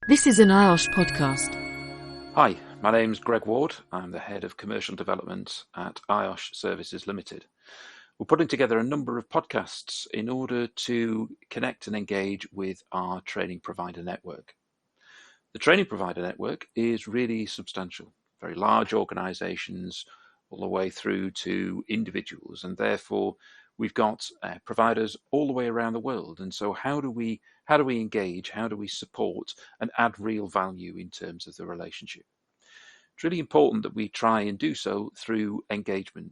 This is an IOSH podcast. Hi, my name's Greg Ward. I'm the Head of Commercial Development at IOSH Services Limited. We're putting together a number of podcasts in order to connect and engage with our training provider network. The training provider network is really substantial, very large organisations all the way through to individuals, and therefore we've got providers all the way around the world. And so how do we engage, how do we support and add real value in terms of the relationship? It's really important that we try and do so through engagement,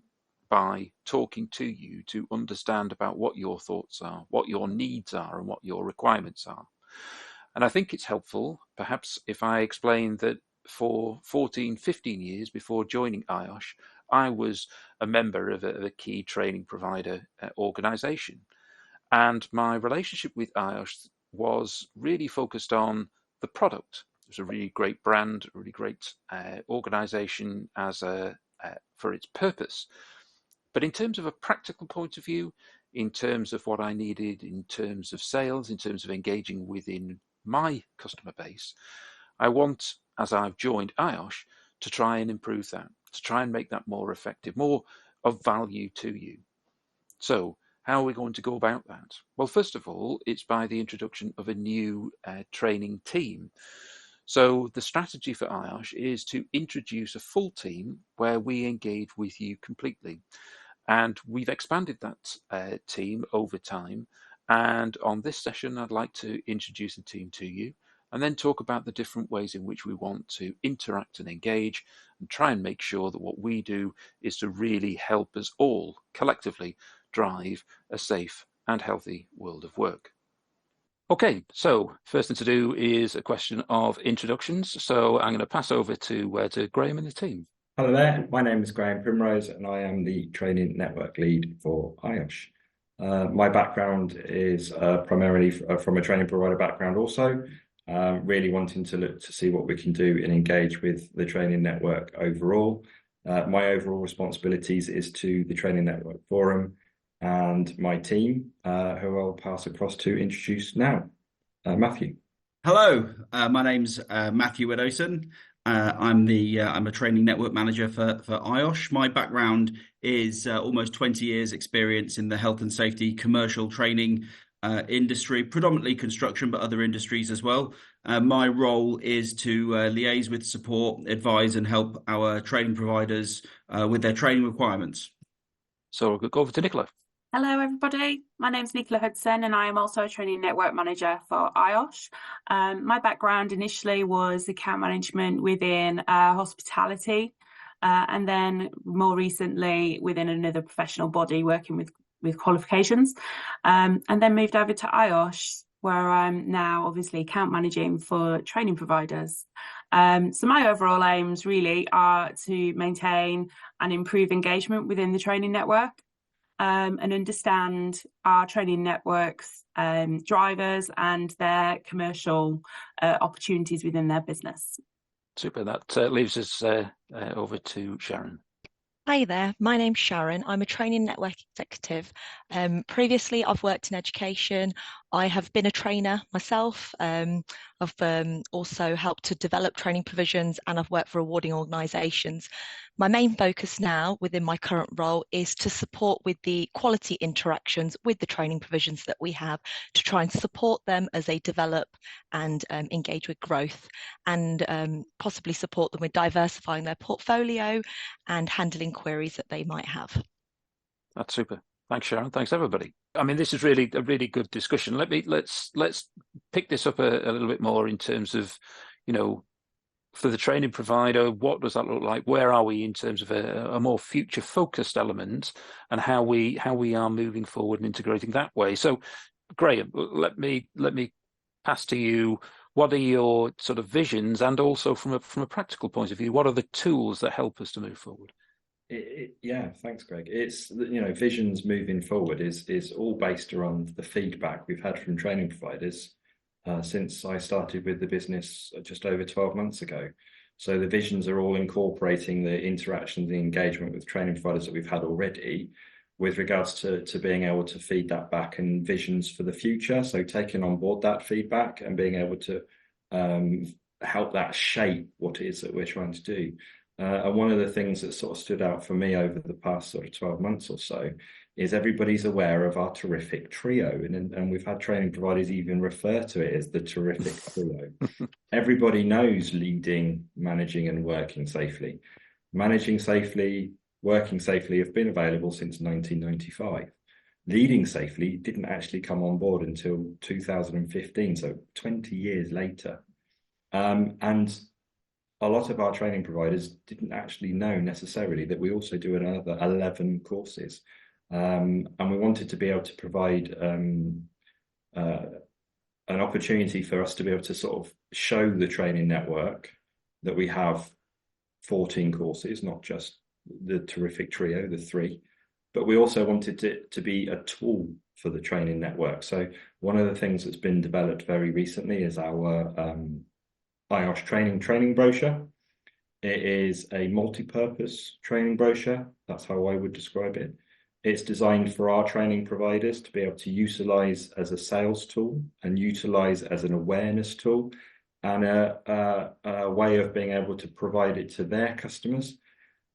by talking to you to understand about what your thoughts are, what your needs are, and what your requirements are. And I think it's helpful, perhaps, if I explain that for 14, 15 years before joining IOSH, I was a member of a key training provider organisation. And my relationship with IOSH was really focused on the product. It was a really great brand, a really great organisation for its purpose. But in terms of a practical point of view, in terms of what I needed, in terms of sales, in terms of engaging within my customer base, I want, as I've joined IOSH, to try and improve that, to try and make that more effective, more of value to you. So how are we going to go about that? Well, first of all, it's by the introduction of a new training team. So the strategy for IOSH is to introduce a full team where we engage with you completely. And we've expanded that team over time. And on this session, I'd like to introduce the team to you and then talk about the different ways in which we want to interact and engage and try and make sure that what we do is to really help us all collectively drive a safe and healthy world of work. Okay, so first thing to do is a question of introductions. So I'm going to pass over to Graeme and the team. Hello there, my name is Graeme.Primrose and I am the Training Network Lead for IOSH. My background is primarily from a training provider background also, really wanting to look to see what we can do and engage with the training network overall. My overall responsibilities is to the Training Network Forum and my team, who I'll pass across to introduce now. Matthew. Hello, my name's Matthew.Widdowson. I'm a training network manager for IOSH. My background is almost 20 years experience in the health and safety commercial training industry, predominantly construction, but other industries as well. My role is to liaise with, support, advise and help our training providers with their training requirements. So we'll go over to Nicola. Hello, everybody. My name's Nicola.Hudson, and I am also a training network manager for IOSH. My background initially was account management within hospitality, and then more recently within another professional body working with qualifications, and then moved over to IOSH, where I'm now obviously account managing for training providers. So my overall aims really are to maintain and improve engagement within the training network. And understand our training network's drivers and their commercial opportunities within their business. Super. That leaves us over to Sharon. Hi there, my name's Sharon. I'm a training network executive. Previously, I've worked in education. I have been a trainer myself. I've also helped to develop training provisions and I've worked for awarding organisations. My main focus now within my current role is to support with the quality interactions with the training provisions that we have to try and support them as they develop and engage with growth and possibly support them with diversifying their portfolio and handling queries that they might have. That's super. Thanks, Sharon. Thanks, everybody. I mean, this is really a really good discussion. Let's pick this up a little bit more in terms of, for the training provider, what does that look like? Where are we in terms of a more future focused element and how we are moving forward and integrating that way? So, Graeme, let me pass to you. What are your sort of visions, and also from a practical point of view, what are the tools that help us to move forward? Yeah, thanks, Greg. It's visions moving forward is all based around the feedback we've had from training providers since I started with the business just over 12 months ago. So the visions are all incorporating the interaction, the engagement with training providers that we've had already, with regards to being able to feed that back and visions for the future. So taking on board that feedback and being able to help that shape what it is that we're trying to do. And one of the things that sort of stood out for me over the past sort of 12 months or so is everybody's aware of our terrific trio. And we've had training providers even refer to it as the terrific trio. Everybody knows leading, managing and working safely. Managing safely, working safely have been available since 1995. Leading safely didn't actually come on board until 2015, so 20 years later. And a lot of our training providers didn't actually know necessarily that we also do another 11 courses. And we wanted to be able to provide an opportunity for us to be able to sort of show the training network that we have 14 courses, not just the terrific trio, the 3, but we also wanted it to be a tool for the training network. So one of the things that's been developed very recently is our IOSH training brochure. It is a multi-purpose training brochure. That's how I would describe it. It's designed for our training providers to be able to utilize as a sales tool and utilize as an awareness tool, and a way of being able to provide it to their customers,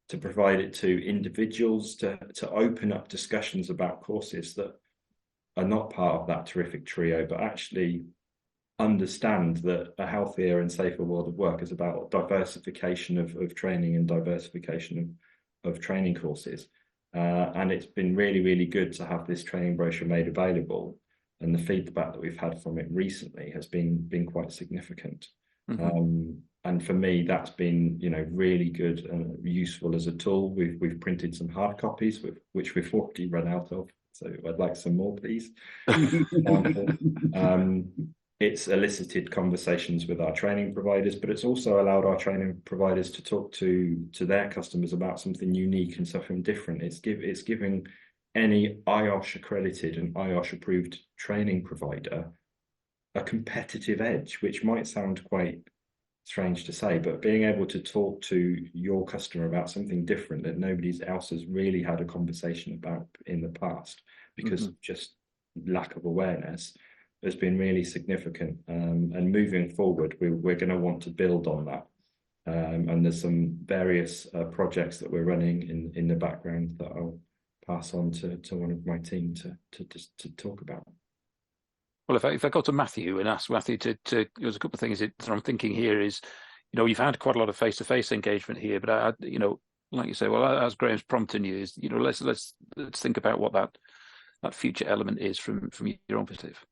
to provide it to individuals, to open up discussions about courses that are not part of that terrific trio, but actually understand that a healthier and safer world of work is about diversification of training and diversification of training courses. And it's been really, really good to have this training brochure made available. And the feedback that we've had from it recently has been quite significant. Mm-hmm. And for me, that's been, really good and useful as a tool. We've printed some hard copies, which we've already run out of. So I'd like some more, please. It's elicited conversations with our training providers, but it's also allowed our training providers to talk to their customers about something unique and something different. It's giving any IOSH accredited and IOSH approved training provider a competitive edge, which might sound quite strange to say, but being able to talk to your customer about something different that nobody else has really had a conversation about in the past because of just lack of awareness has been really significant. And moving forward, we're going to want to build on that. And there's some various projects that we're running in the background that I'll pass on to one of my team to talk about. Well, if I go to Matthew and ask Matthew there's a couple of things that I'm thinking here is, you've had quite a lot of face-to-face engagement here, but like you say, well, as Graham's prompting you is, let's think about what that future element is from your own perspective.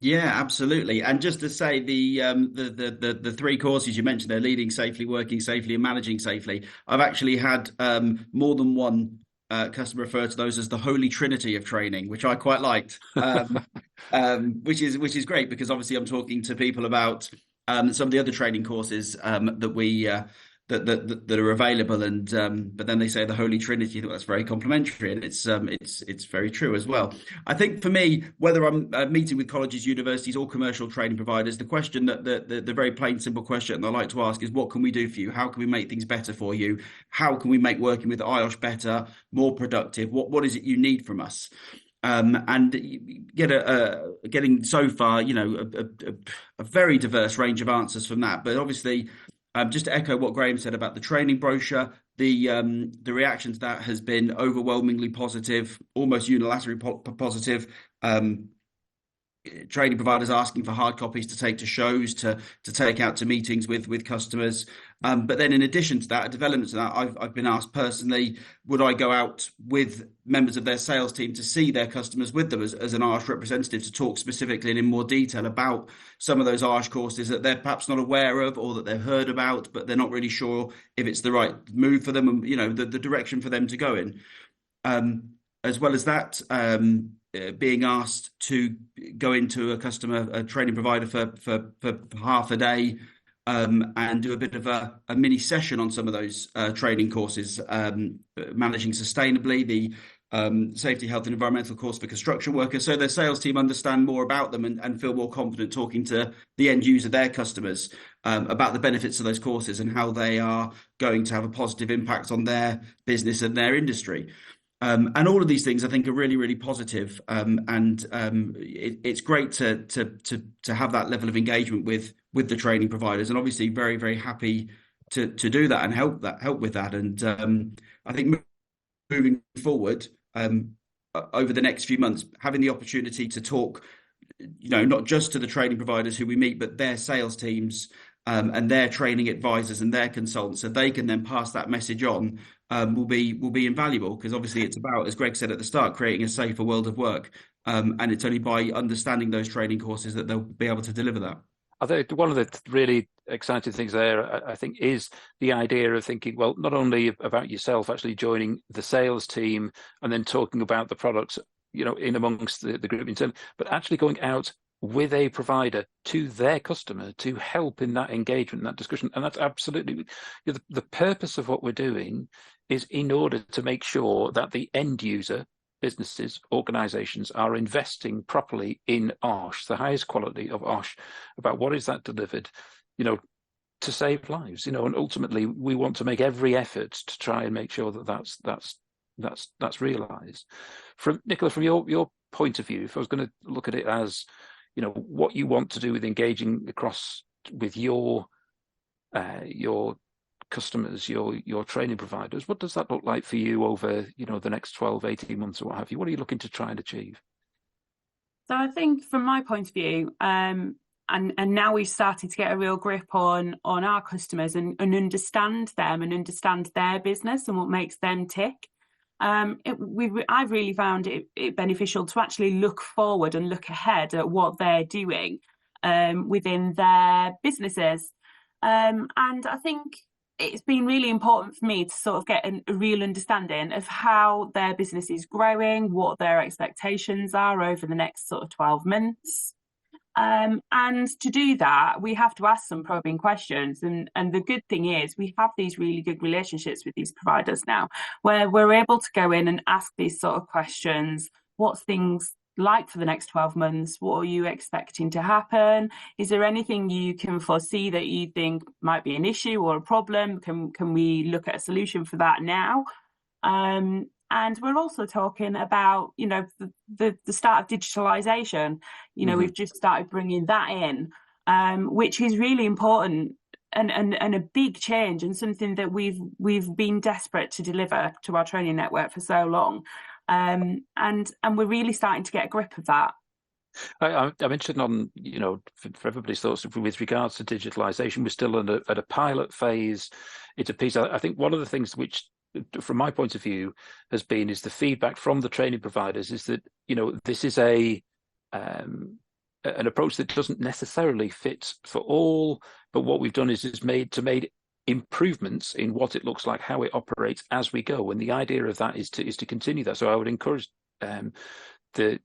Yeah, absolutely. And just to say, the 3 courses you mentioned, they're leading safely, working safely, and managing safely. I've actually had more than one customer refer to those as the holy trinity of training, which I quite liked, which is great, because obviously I'm talking to people about some of the other training courses that we that are available, and but then they say the holy trinity. I think that's very complimentary, and it's very true as well. I think for me, whether I'm meeting with colleges, universities, or commercial training providers, the question that the very plain, simple question that I like to ask is, what can we do for you? How can we make things better for you? How can we make working with IOSH better, more productive? What is it you need from us? And getting so far, a very diverse range of answers from that. But obviously, just to echo what Graeme said about the training brochure, the reaction to that has been overwhelmingly positive, almost unilaterally positive. Training providers asking for hard copies to take to shows, to take out to meetings with customers. But then in addition to that, a development to that, I've been asked personally, would I go out with members of their sales team to see their customers with them as an IOSH representative, to talk specifically and in more detail about some of those IOSH courses that they're perhaps not aware of, or that they've heard about, but they're not really sure if it's the right move for them, and the direction for them to go in. As well as that, being asked to go into a training provider for half a day and do a bit of a mini session on some of those training courses, managing sustainably, the safety, health and environmental course for construction workers, so their sales team understand more about them and feel more confident talking to the end user, their customers, about the benefits of those courses and how they are going to have a positive impact on their business and their industry. And all of these things, I think, are really, really positive. It's great to have that level of engagement with the training providers, and obviously very, very happy to do that and help with that. And I think moving forward, over the next few months, having the opportunity to talk, not just to the training providers who we meet, but their sales teams and their training advisors and their consultants, so they can then pass that message on, will be invaluable, because obviously it's about, as Greg said at the start, creating a safer world of work. And it's only by understanding those training courses that they'll be able to deliver that. I think one of the really exciting things there, I think, is the idea of thinking, well, not only about yourself actually joining the sales team and then talking about the products, in amongst the group in turn, but actually going out with a provider to their customer to help in that engagement, that discussion. And that's absolutely the purpose of what we're doing, is in order to make sure that the end user, businesses, organizations, are investing properly in IOSH, the highest quality of IOSH, about what is that delivered, to save lives, and ultimately we want to make every effort to try and make sure that that's realized. From Nicola, from your point of view, if I was going to look at it as, what you want to do with engaging across with your customers, your training providers, what does that look like for you over, the next 12, 18 months or what have you? What are you looking to try and achieve? So I think from my point of view, and now we've started to get a real grip on our customers and understand them and understand their business and what makes them tick. I've really found it beneficial to actually look forward and look ahead at what they're doing within their businesses. And I think it's been really important for me to sort of get a real understanding of how their business is growing, what their expectations are over the next sort of 12 months. And to do that, we have to ask some probing questions. And the good thing is we have these really good relationships with these providers now, where we're able to go in and ask these sort of questions. What's things like for the next 12 months? What are you expecting to happen? Is there anything you can foresee that you think might be an issue or a problem? Can we look at a solution for that now? And we're also talking about, the start of digitalisation. We've just started bringing that in, which is really important and a big change, and something that we've been desperate to deliver to our training network for so long. And we're really starting to get a grip of that. I'm interested on, for everybody's thoughts with regards to digitalisation. We're still at a pilot phase. It's a piece. I think one of the things which, from my point of view, is the feedback from the training providers is that, this is an approach that doesn't necessarily fit for all, but what we've done is made improvements in what it looks like, how it operates as we go, and the idea of that is to continue that. So I would encourage the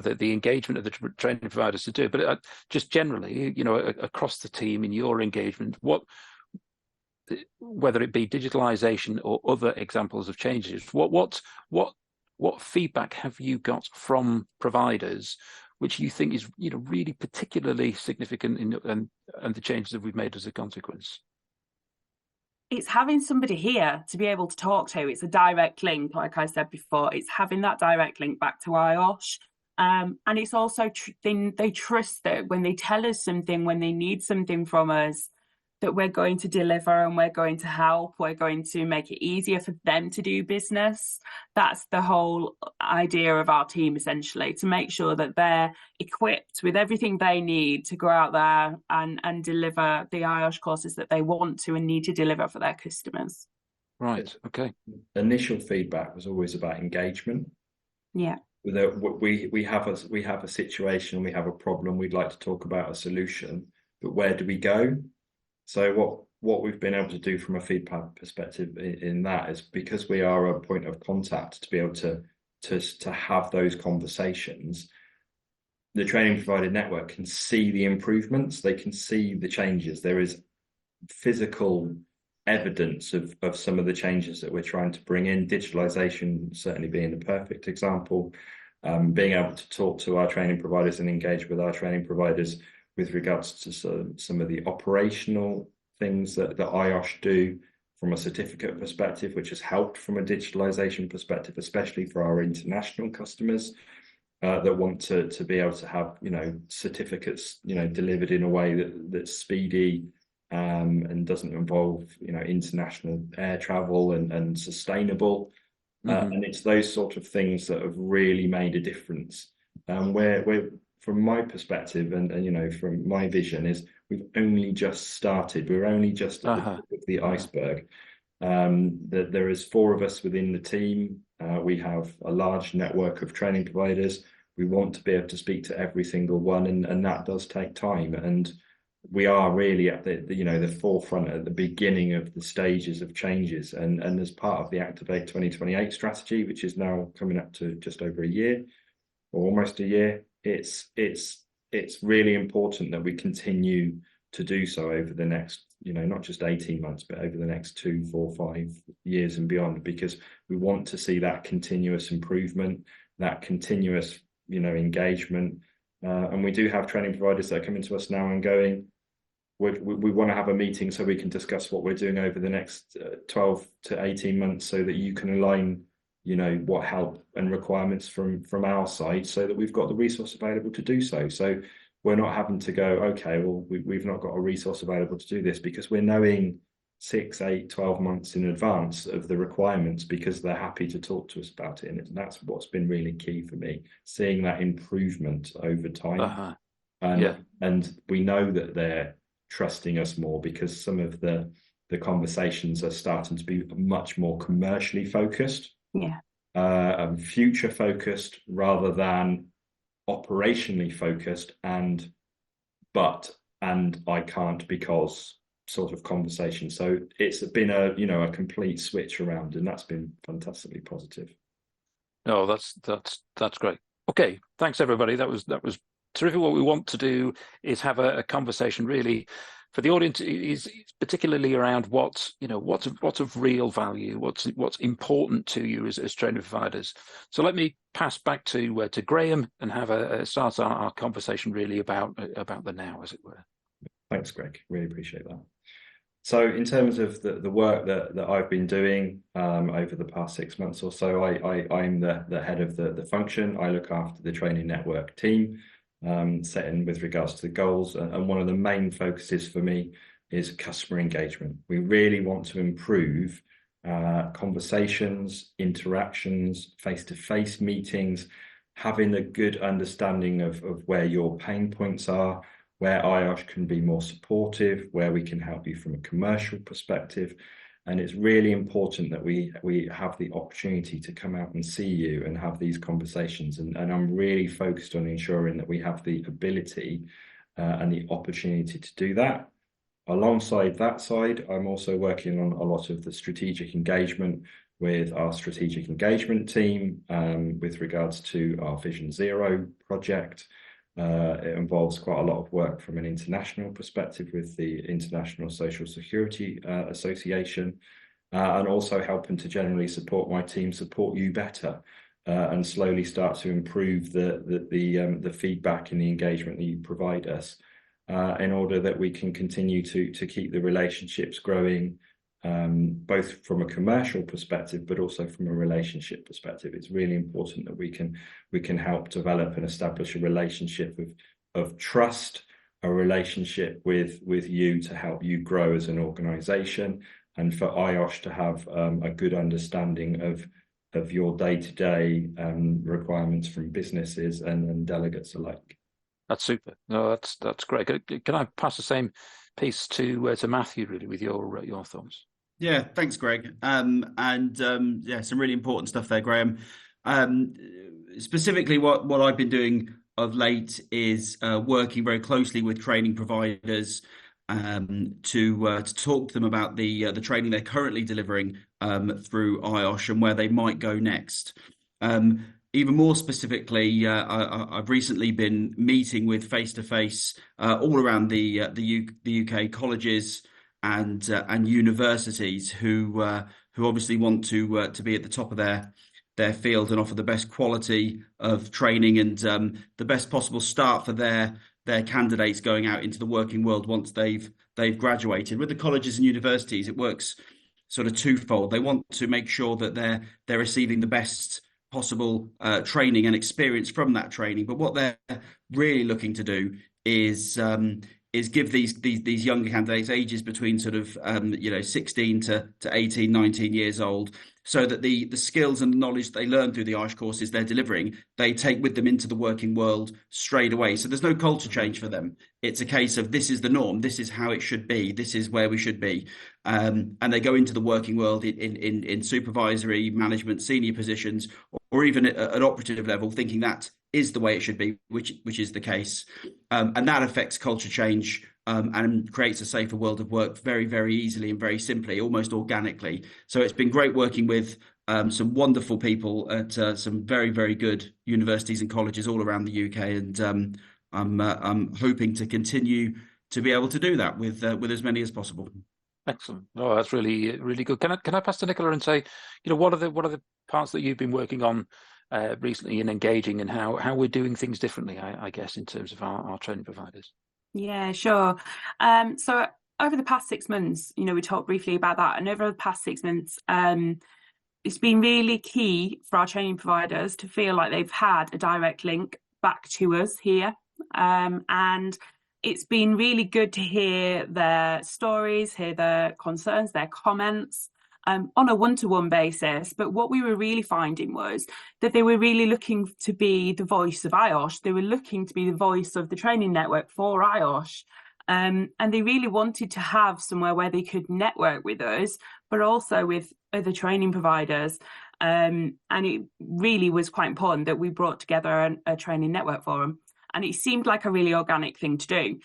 engagement of the training providers to do it, but just generally, across the team in your engagement, whether it be digitalization or other examples of changes, what feedback have you got from providers which you think is really particularly significant and the changes that we've made as a consequence? It's having somebody here to be able to talk to. It's a direct link, like I said before. It's having that direct link back to IOSH. And it's also they trust that when they tell us something, when they need something from us, that we're going to deliver and we're going to help. We're going to make it easier for them to do business. That's the whole idea of our team, essentially, to make sure that they're equipped with everything they need to go out there and deliver the IOSH courses that they want to and need to deliver for their customers. Right. Okay. Initial feedback was always about engagement. Yeah. We have a situation, we have a problem, we'd like to talk about a solution, but where do we go? So what we've been able to do from a feedback perspective in that is, because we are a point of contact to be able to have those conversations, the training provider network can see the improvements, they can see the changes. There is physical evidence of some of the changes that we're trying to bring in, digitalization certainly being the perfect example. Being able to talk to our training providers and engage with our training providers with regards to some of the operational things that IOSH do from a certificate perspective, which has helped from a digitalization perspective, especially for our international customers that want to be able to have, certificates, delivered in a way that's speedy and doesn't involve, international air travel and sustainable. And it's those sort of things that have really made a difference. We're from my perspective and from my vision is we've only just started. We're only just at the tip of the iceberg. There is 4 of us within the team. We have a large network of training providers. We want to be able to speak to every single one, and that does take time. And we are really at the forefront, at the beginning of the stages of changes. And as part of the Activate 2028 strategy, which is now coming up to just over a year, or almost a year, it's really important that we continue to do so over the next, not just 18 months, but over the next 2, 4, 5 years and beyond, because we want to see that continuous improvement, that continuous, engagement. And we do have training providers that are coming to us now and going, we want to have a meeting so we can discuss what we're doing over the next 12 to 18 months so that you can align, what help and requirements from our side so that we've got the resource available to do so. So we're not having to go, okay, well, we've not got a resource available to do this, because we're knowing 6, 8, 12 months in advance of the requirements, because they're happy to talk to us about it. And that's what's been really key for me, seeing that improvement over time. And we know that they're trusting us more because some of the conversations are starting to be much more commercially focused, future focused rather than operationally focused and I can't because sort of conversation. So it's been a complete switch around, and that's been fantastically positive. No, that's great. Okay, thanks everybody. That was terrific. What we want to do is have a conversation really for the audience is particularly around what's of real value, what's important to you as training providers. So let me pass back to Graeme and have start our conversation really about the now, as it were. Thanks, Greg. Really appreciate that. So in terms of the work that I've been doing over the past 6 months or so, I'm the head of the function. I look after the training network team, setting with regards to the goals. And one of the main focuses for me is customer engagement. We really want to improve conversations, interactions, face-to-face meetings, having a good understanding of where your pain points are, where IOSH can be more supportive, where we can help you from a commercial perspective. And it's really important that we have the opportunity to come out and see you and have these conversations. And I'm really focused on ensuring that we have the ability and the opportunity to do that. Alongside that side, I'm also working on a lot of the strategic engagement with our strategic engagement team with regards to our Vision Zero project. It involves quite a lot of work from an international perspective with the International Social Security Association, and also helping to generally support my team, support you better, and slowly start to improve the feedback and the engagement that you provide us, in order that we can continue to keep the relationships growing, both from a commercial perspective, but also from a relationship perspective. It's really important that we can help develop and establish a relationship of trust, a relationship with you to help you grow as an organization, and for IOSH to have a good understanding of your day-to-day requirements from businesses and delegates alike. That's super. No, that's great. Can I pass the same piece to Matthew really with your thoughts? Yeah, thanks, Greg. Some really important stuff there, Graeme. Specifically, what I've been doing of late is working very closely with training providers to talk to them about the training they're currently delivering through IOSH and where they might go next. Even more specifically, I've recently been meeting with face-to-face all around the UK colleges and universities who obviously want to be at the top of their field and offer the best quality of training and the best possible start for their candidates going out into the working world once they've graduated. With the colleges and universities, it works sort of twofold. They want to make sure that they're receiving the best possible training and experience from that training. But what they're really looking to do is give these younger candidates ages between sort of 16 to 18, 19 years old, so that the skills and the knowledge they learn through the IOSH courses they're delivering, they take with them into the working world straight away. So there's no culture change for them. It's a case of, this is the norm, this is how it should be, this is where we should be. And they go into the working world in supervisory, management, senior positions, or even at an operative level, thinking that is the way it should be, which is the case. And that affects culture change and creates a safer world of work very, very easily and very simply, almost organically. So it's been great working with some wonderful people at some very, very good universities and colleges all around the UK. And I'm hoping to continue to be able to do that with as many as possible. Excellent. Oh, that's really, really good. Can I pass to Nicola and say, what are the parts that you've been working on recently and engaging, and how we're doing things differently, I guess, in terms of our training providers? Yeah, sure. So over the past 6 months, we talked briefly about that, and over the past 6 months, it's been really key for our training providers to feel like they've had a direct link back to us here. And it's been really good to hear their stories, hear their concerns, their comments on a one-to-one basis. But what we were really finding was that they were really looking to be the voice of IOSH. They were looking to be the voice of the training network for IOSH. And they really wanted to have somewhere where they could network with us, but also with other training providers. And it really was quite important that we brought together a training network for them. And it seemed like a really organic thing to do.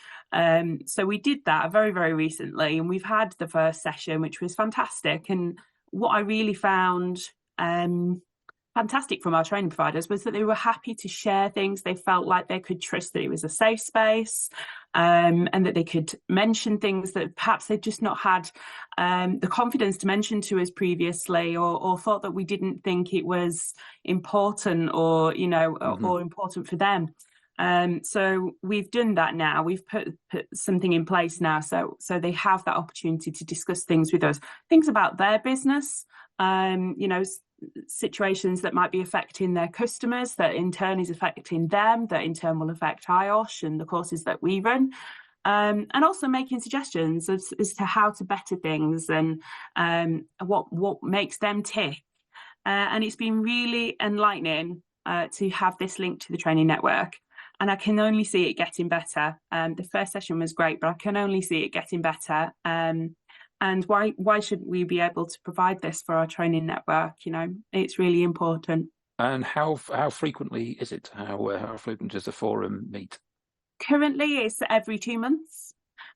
So we did that very, very recently, and we've had the first session, which was fantastic. And what I really found fantastic from our training providers was that they were happy to share things. They felt like they could trust that it was a safe space, and that they could mention things that perhaps they'd just not had the confidence to mention to us previously, or thought that we didn't think it was important, or or important for them. So we've done that now. We've put something in place now, so they have that opportunity to discuss things with us, things about their business, situations that might be affecting their customers, that in turn is affecting them, that in turn will affect IOSH and the courses that we run, and also making suggestions as to how to better things and what makes them tick. And it's been really enlightening to have this link to the training network. And I can only see it getting better. The first session was great, but I can only see it getting better. And why should we be able to provide this for our training network? It's really important. And how frequently is it? How frequent does the forum meet? Currently, it's every 2 months.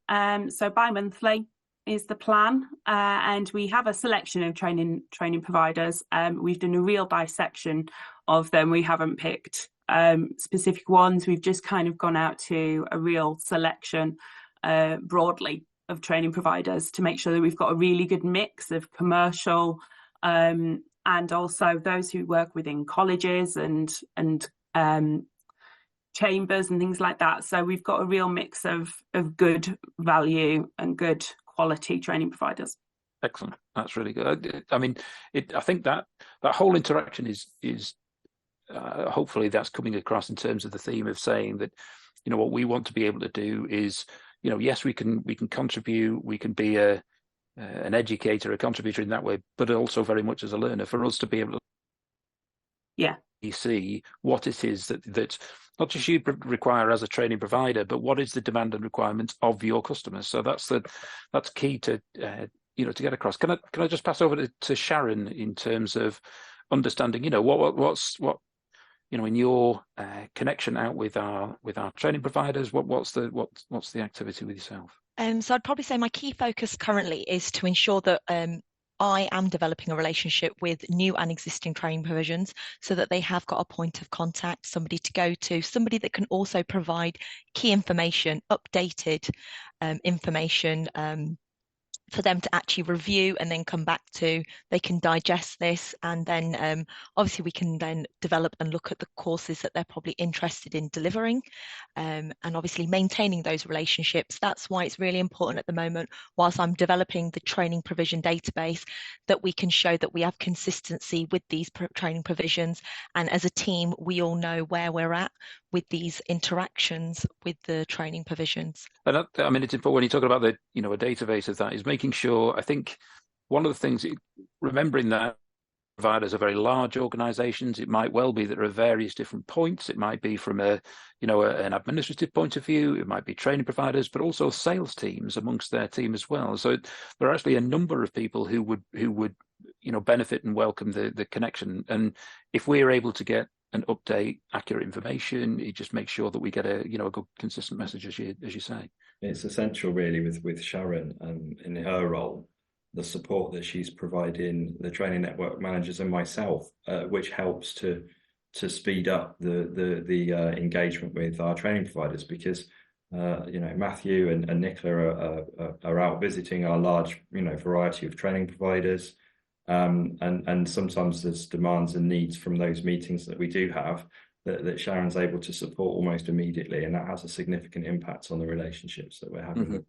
So bi-monthly is the plan. And we have a selection of training providers. We've done a real dissection of them. We haven't picked specific ones. We've just kind of gone out to a real selection broadly of training providers to make sure that we've got a really good mix of commercial and also those who work within colleges and chambers and things like that. So we've got a real mix of good value and good quality training providers. Excellent. That's really good. I mean, I think that whole interaction is hopefully that's coming across in terms of the theme of saying that, what we want to be able to do is, yes, we can contribute, we can be an educator, a contributor in that way, but also very much as a learner, for us to be able to see what it is that not just you require as a training provider, but what is the demand and requirements of your customers. So that's key to to get across. Can I just pass over to Sharon in terms of understanding, what's in your connection out with our training providers, what's the activity with yourself? So I'd probably say my key focus currently is to ensure that I am developing a relationship with new and existing training provisions, so that they have got a point of contact, somebody to go to, somebody that can also provide key information, updated information for them to actually review and then come back to. They can digest this, and then obviously we can then develop and look at the courses that they're probably interested in delivering, and obviously maintaining those relationships. That's why it's really important at the moment, whilst I'm developing the training provision database, that we can show that we have consistency with these training provisions, and as a team we all know where we're at with these interactions with the training provisions. And I mean, it's important when you're talking about the, a database of that, is making sure, I think one of the things, remembering that providers are very large organizations. It might well be that there are various different points. It might be from an administrative point of view. It might be training providers, but also sales teams amongst their team as well. So there are actually a number of people who would benefit and welcome the connection. And if we're able to get an update, accurate information, it just makes sure that we get a good consistent message, as you say. It's essential, really, with Sharon in her role, the support that she's providing the training network managers and myself, which helps to speed up the engagement with our training providers, because Matthew and Nicola are out visiting our large variety of training providers, and sometimes there's demands and needs from those meetings that we do have that Sharon's able to support almost immediately, and that has a significant impact on the relationships that we're having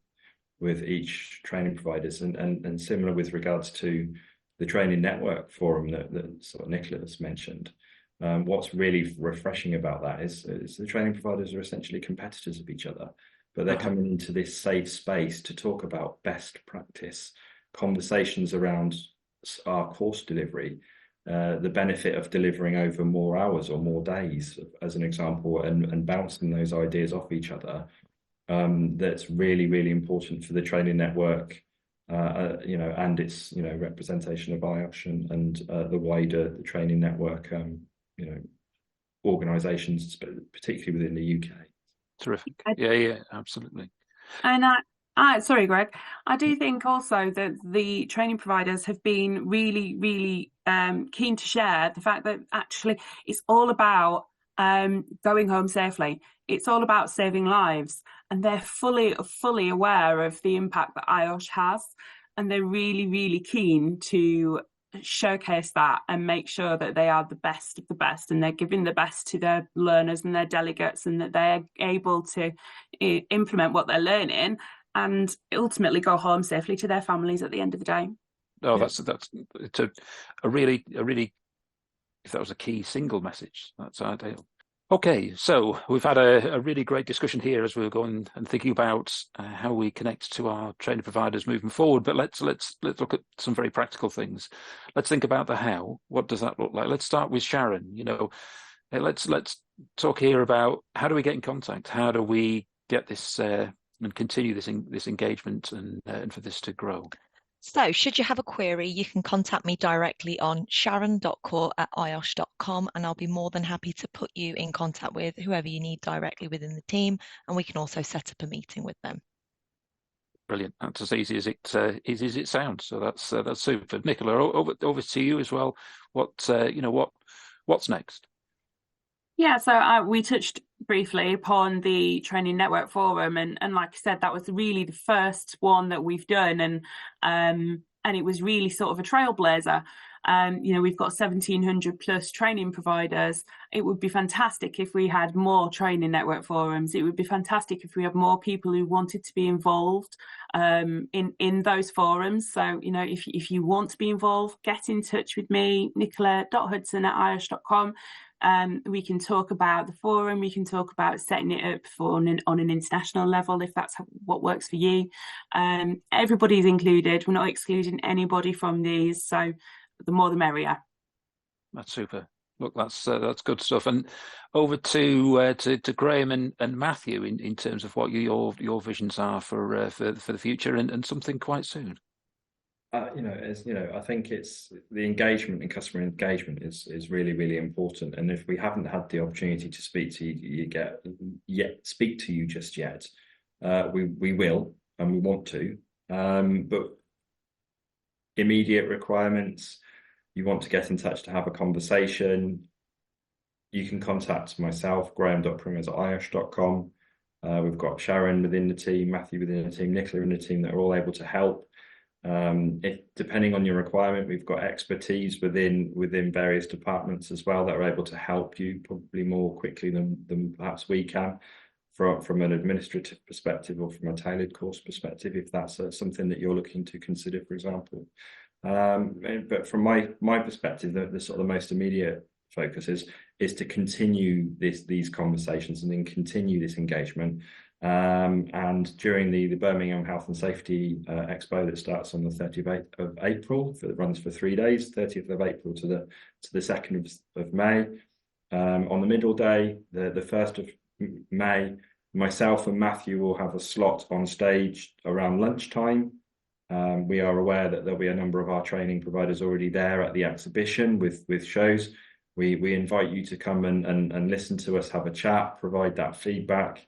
with each training providers, and similar with regards to the training network forum that sort of Nicola has mentioned. What's really refreshing about that is the training providers are essentially competitors of each other, but they're coming into this safe space to talk about best practice conversations around our course delivery, the benefit of delivering over more hours or more days, as an example, and bouncing those ideas off each other. That's really, really important for the training network, and its representation of IOSH and the wider training network, organisations, particularly within the UK. Terrific. Yeah, absolutely. And sorry, Greg, I do think also that the training providers have been really, really keen to share the fact that actually it's all about going home safely. It's all about saving lives, and they're fully aware of the impact that IOSH has, and they're really, really keen to showcase that and make sure that they are the best of the best, and they're giving the best to their learners and their delegates, and that they're able to implement what they're learning and ultimately go home safely to their families at the end of the day. Oh, that's it's a really, if that was a key single message, that's ideal. Okay, so we've had a really great discussion here as we're going and thinking about how we connect to our training providers moving forward. But let's look at some very practical things. Let's think about the how. What does that look like? Let's start with Sharon. Let's talk here about how do we get in contact? How do we get this and continue this engagement and for this to grow? So should you have a query, you can contact me directly on Sharon.Kaur@IOSH.com, and I'll be more than happy to put you in contact with whoever you need directly within the team, and we can also set up a meeting with them. Brilliant. That's as easy as it sounds. So that's super. Nicola, over to you as well. What's next? Yeah, so we touched briefly upon the Training Network Forum, and like I said, that was really the first one that we've done, and it was really sort of a trailblazer. We've got 1,700 plus training providers. It would be fantastic if we had more training network forums. It would be fantastic if we had more people who wanted to be involved in those forums. So, if you want to be involved, get in touch with me, Nicola.hudson @IOSH.com. We can talk about the forum. We can talk about setting it up on an international level, if that's what works for you. Everybody's included. We're not excluding anybody from these, so the more the merrier. That's super. Look, that's good stuff. And over to Graeme and Matthew in terms of what your visions are for the future and something quite soon. I think it's the engagement and customer engagement is really, really important. And if we haven't had the opportunity to speak to you just yet, we will, and we want to. But immediate requirements, you want to get in touch to have a conversation, you can contact myself, Graeme.Primrose @IOSH.com. We've got Sharon within the team, Matthew within the team, Nicola in the team that are all able to help. Depending on your requirement, we've got expertise within various departments as well that are able to help you probably more quickly than perhaps we can from an administrative perspective or from a tailored course perspective, if that's something that you're looking to consider, for example. But from my perspective, the sort of the most immediate focus is to continue these conversations and then continue this engagement. And during the Birmingham Health and Safety Expo that starts on the 30th of April, that runs for 3 days, 30th of April to the 2nd of May. On the middle day, the 1st of May, myself and Matthew will have a slot on stage around lunchtime. We are aware that there'll be a number of our training providers already there at the exhibition with shows. We invite you to come and listen to us, have a chat, provide that feedback,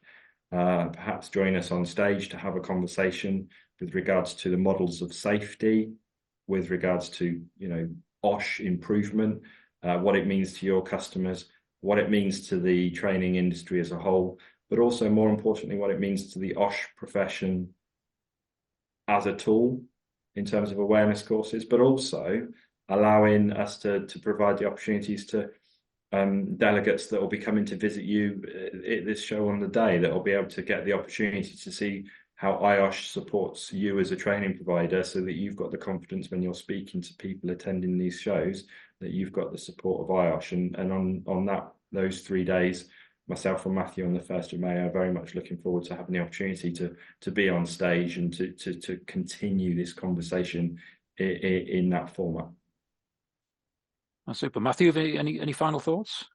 perhaps join us on stage to have a conversation with regards to the models of safety, with regards to IOSH improvement, what it means to your customers, what it means to the training industry as a whole, but also more importantly, what it means to the IOSH profession as a tool in terms of awareness courses, but also allowing us to provide the opportunities to delegates that will be coming to visit you at this show on the day, that will be able to get the opportunity to see how IOSH supports you as a training provider, so that you've got the confidence when you're speaking to people attending these shows that you've got the support of IOSH. And on those 3 days, myself and Matthew on the 1st of May are very much looking forward to having the opportunity to be on stage and to continue this conversation in that format. That's super. Matthew, any final thoughts?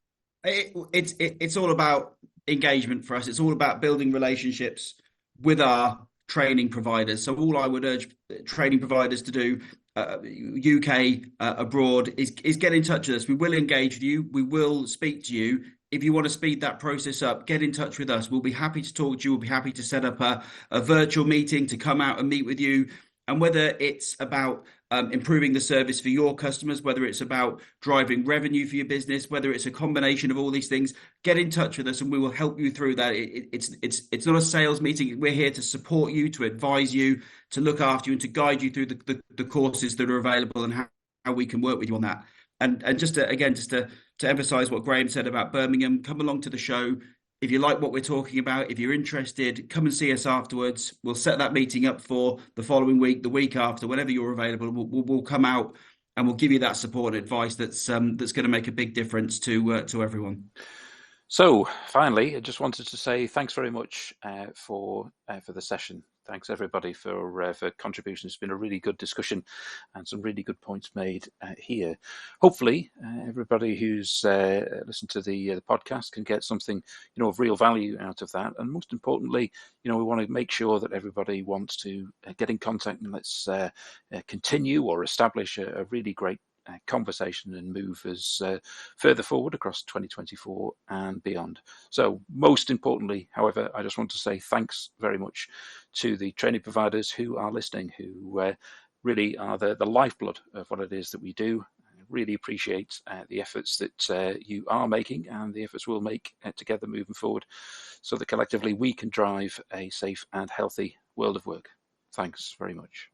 It's all about engagement for us. It's all about building relationships with our training providers. So all I would urge training providers to do, UK, abroad, is get in touch with us. We will engage with you. We will speak to you. If you want to speed that process up, get in touch with us. We'll be happy to talk to you. We'll be happy to set up a virtual meeting to come out and meet with you. And whether it's about improving the service for your customers, whether it's about driving revenue for your business, whether it's a combination of all these things, get in touch with us and we will help you through that. It's not a sales meeting. We're here to support you, to advise you, to look after you, and to guide you through the courses that are available and how we can work with you on that. And just to emphasize what Graeme said about Birmingham, come along to the show. If you like what we're talking about, if you're interested, come and see us afterwards. We'll set that meeting up for the following week, the week after, whenever you're available. We'll come out and we'll give you that support and advice that's going to make a big difference to everyone. So finally, I just wanted to say thanks very much for the session. Thanks everybody for contributions. It's been a really good discussion and some really good points made here. Hopefully, everybody who's listened to the podcast can get something of real value out of that. And most importantly, we want to make sure that everybody wants to get in contact and let's continue or establish a really great conversation and move us further forward across 2024 and beyond. So most importantly, however, I just want to say thanks very much to the training providers who are listening, who really are the lifeblood of what it is that we do. I really appreciate the efforts that you are making and the efforts we'll make together moving forward, so that collectively we can drive a safe and healthy world of work. Thanks very much.